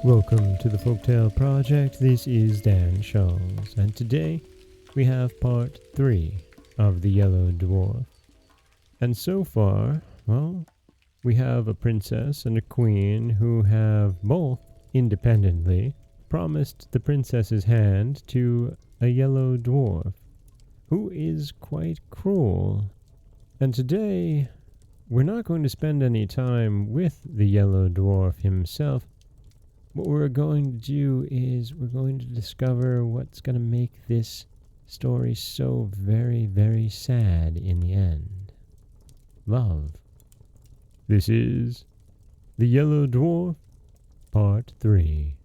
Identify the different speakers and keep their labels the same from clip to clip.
Speaker 1: Welcome to the Folktale Project. This is Dan Scholz, and today we have part 3 of the Yellow Dwarf. And so far, we have a princess and a queen who have both independently promised the princess's hand to a yellow dwarf, who is quite cruel. And today, we're not going to spend any time with the yellow dwarf himself. What we're going to do is we're going to discover what's going to make this story so very, very sad in the end. Love. This is The Yellow Dwarf, Part 3.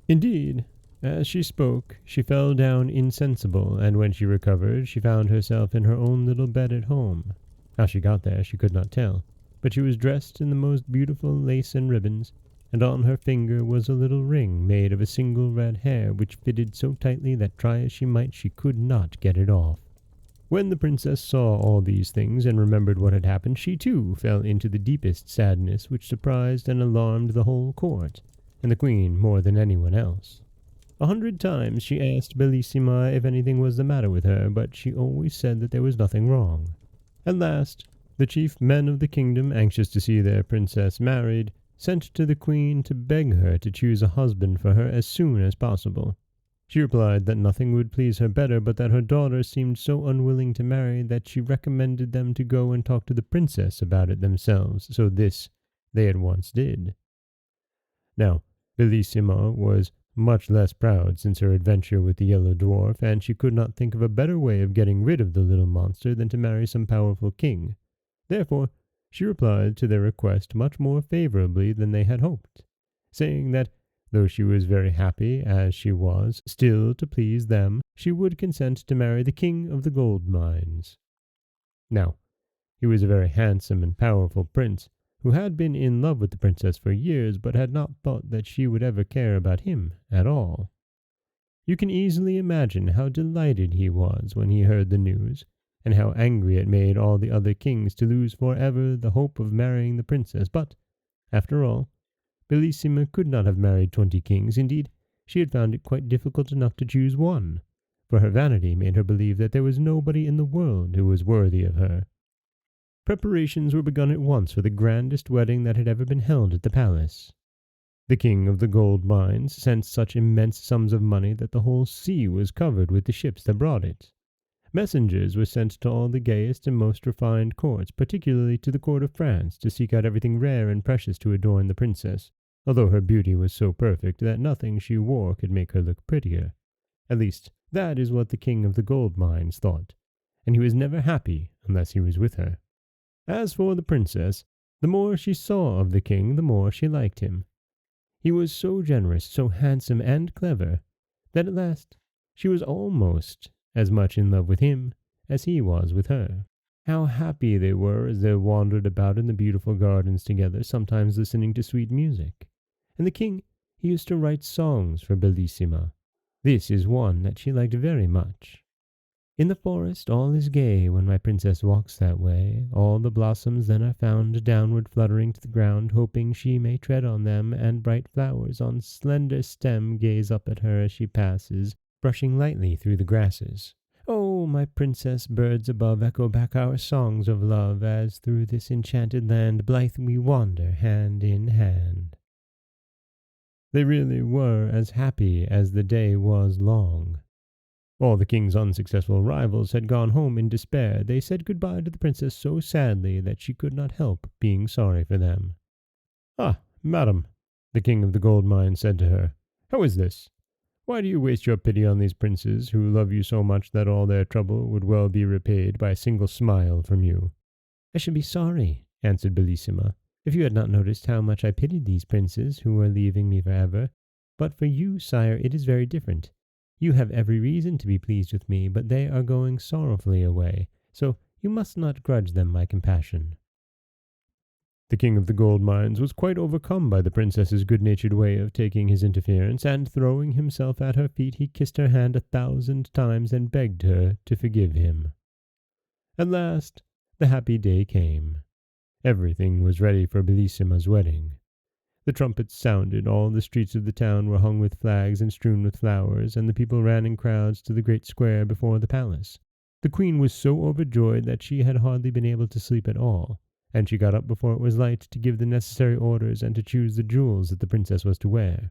Speaker 1: Indeed, as she spoke, she fell down insensible, and when she recovered, she found herself in her own little bed at home. How she got there she could not tell, but she was dressed in the most beautiful lace and ribbons, and on her finger was a little ring made of a single red hair, which fitted so tightly that try as she might she could not get it off. When the princess saw all these things and remembered what had happened, she too fell into the deepest sadness, which surprised and alarmed the whole court, and the queen more than anyone else. 100 times she asked Bellissima if anything was the matter with her, but she always said that there was nothing wrong. At last, the chief men of the kingdom, anxious to see their princess married, sent to the queen to beg her to choose a husband for her as soon as possible. She replied that nothing would please her better, but that her daughter seemed so unwilling to marry that she recommended them to go and talk to the princess about it themselves, so this they at once did. Now, Bellissima was much less proud since her adventure with the yellow dwarf, and she could not think of a better way of getting rid of the little monster than to marry some powerful king. Therefore, she replied to their request much more favorably than they had hoped, saying that, though she was very happy as she was, still to please them, she would consent to marry the king of the gold mines. Now, he was a very handsome and powerful prince, who had been in love with the princess for years, but had not thought that she would ever care about him at all. You can easily imagine how delighted he was when he heard the news, and how angry it made all the other kings to lose forever the hope of marrying the princess. But, after all, Bellissima could not have married 20 kings. Indeed, she had found it quite difficult enough to choose one, for her vanity made her believe that there was nobody in the world who was worthy of her. Preparations were begun at once for the grandest wedding that had ever been held at the palace. The king of the gold mines sent such immense sums of money that the whole sea was covered with the ships that brought it. Messengers were sent to all the gayest and most refined courts, particularly to the court of France, to seek out everything rare and precious to adorn the princess, although her beauty was so perfect that nothing she wore could make her look prettier. At least, that is what the king of the gold mines thought, and he was never happy unless he was with her. As for the princess, the more she saw of the king, the more she liked him. He was so generous, so handsome and clever, that at last she was almost as much in love with him as he was with her. How happy they were as they wandered about in the beautiful gardens together, sometimes listening to sweet music. And the king, he used to write songs for Bellissima. This is one that she liked very much. In the forest all is gay when my princess walks that way. All the blossoms then are found downward fluttering to the ground, hoping she may tread on them, and bright flowers on slender stem gaze up at her as she passes, brushing lightly through the grasses. Oh, my princess, birds above echo back our songs of love, as through this enchanted land blithe we wander hand in hand. They really were as happy as the day was long. All the king's unsuccessful rivals had gone home in despair. They said goodbye to the princess so sadly that she could not help being sorry for them. "Ah, madam," the king of the gold mine said to her, "how is this? Why do you waste your pity on these princes, who love you so much that all their trouble would well be repaid by a single smile from you?" "I should be sorry," answered Bellissima, "if you had not noticed how much I pitied these princes who are leaving me forever. But for you, sire, it is very different. You have every reason to be pleased with me, but they are going sorrowfully away, so you must not grudge them my compassion." The king of the gold mines was quite overcome by the princess's good-natured way of taking his interference, and throwing himself at her feet, he kissed her hand 1,000 times and begged her to forgive him. At last the happy day came. Everything was ready for Bellissima's wedding. The trumpets sounded, all the streets of the town were hung with flags and strewn with flowers, and the people ran in crowds to the great square before the palace. The queen was so overjoyed that she had hardly been able to sleep at all, and she got up before it was light to give the necessary orders and to choose the jewels that the princess was to wear.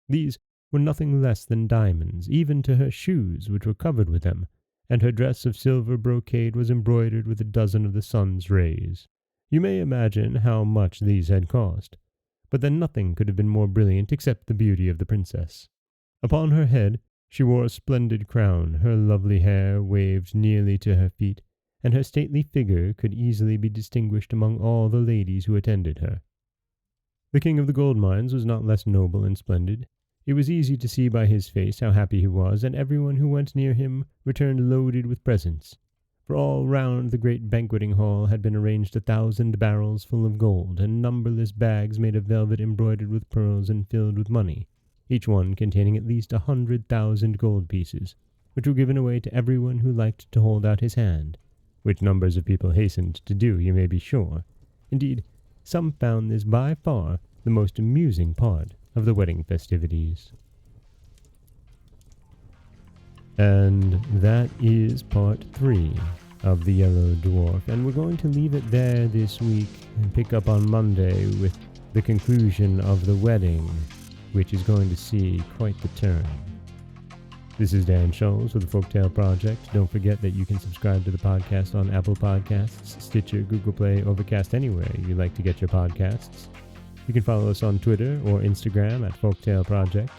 Speaker 1: These were nothing less than diamonds, even to her shoes, which were covered with them, and her dress of silver brocade was embroidered with a dozen of the sun's rays. You may imagine how much these had cost, but then nothing could have been more brilliant except the beauty of the princess. Upon her head she wore a splendid crown, her lovely hair waved nearly to her feet, and her stately figure could easily be distinguished among all the ladies who attended her. The king of the gold mines was not less noble and splendid. It was easy to see by his face how happy he was, and everyone who went near him returned loaded with presents. For all round the great banqueting hall had been arranged 1,000 barrels full of gold, and numberless bags made of velvet embroidered with pearls and filled with money, each one containing at least 100,000 gold pieces, which were given away to everyone who liked to hold out his hand, which numbers of people hastened to do, you may be sure. Indeed, some found this by far the most amusing part of the wedding festivities. And that is part 3 of The Yellow Dwarf, and we're going to leave it there this week and pick up on Monday with the conclusion of the wedding, which is going to see quite the turn. This is Dan Scholz with the Folktale Project. Don't forget that you can subscribe to the podcast on Apple Podcasts, Stitcher, Google Play, Overcast, anywhere you like to get your podcasts. You can follow us on Twitter or Instagram at Folktale Project.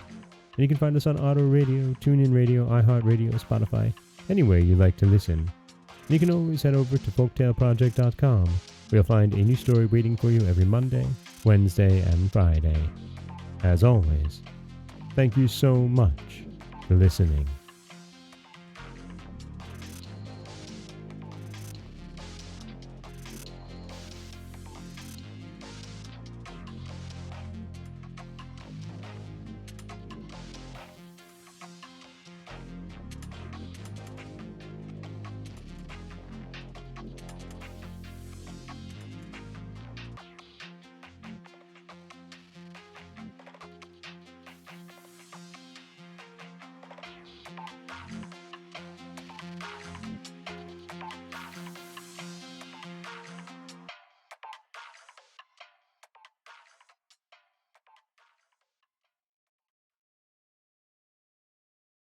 Speaker 1: And you can find us on Auto Radio, TuneIn Radio, iHeartRadio, Spotify, anywhere you like to listen. And you can always head over to folktaleproject.com, where you'll find a new story waiting for you every Monday, Wednesday, and Friday. As always, thank you so much for listening.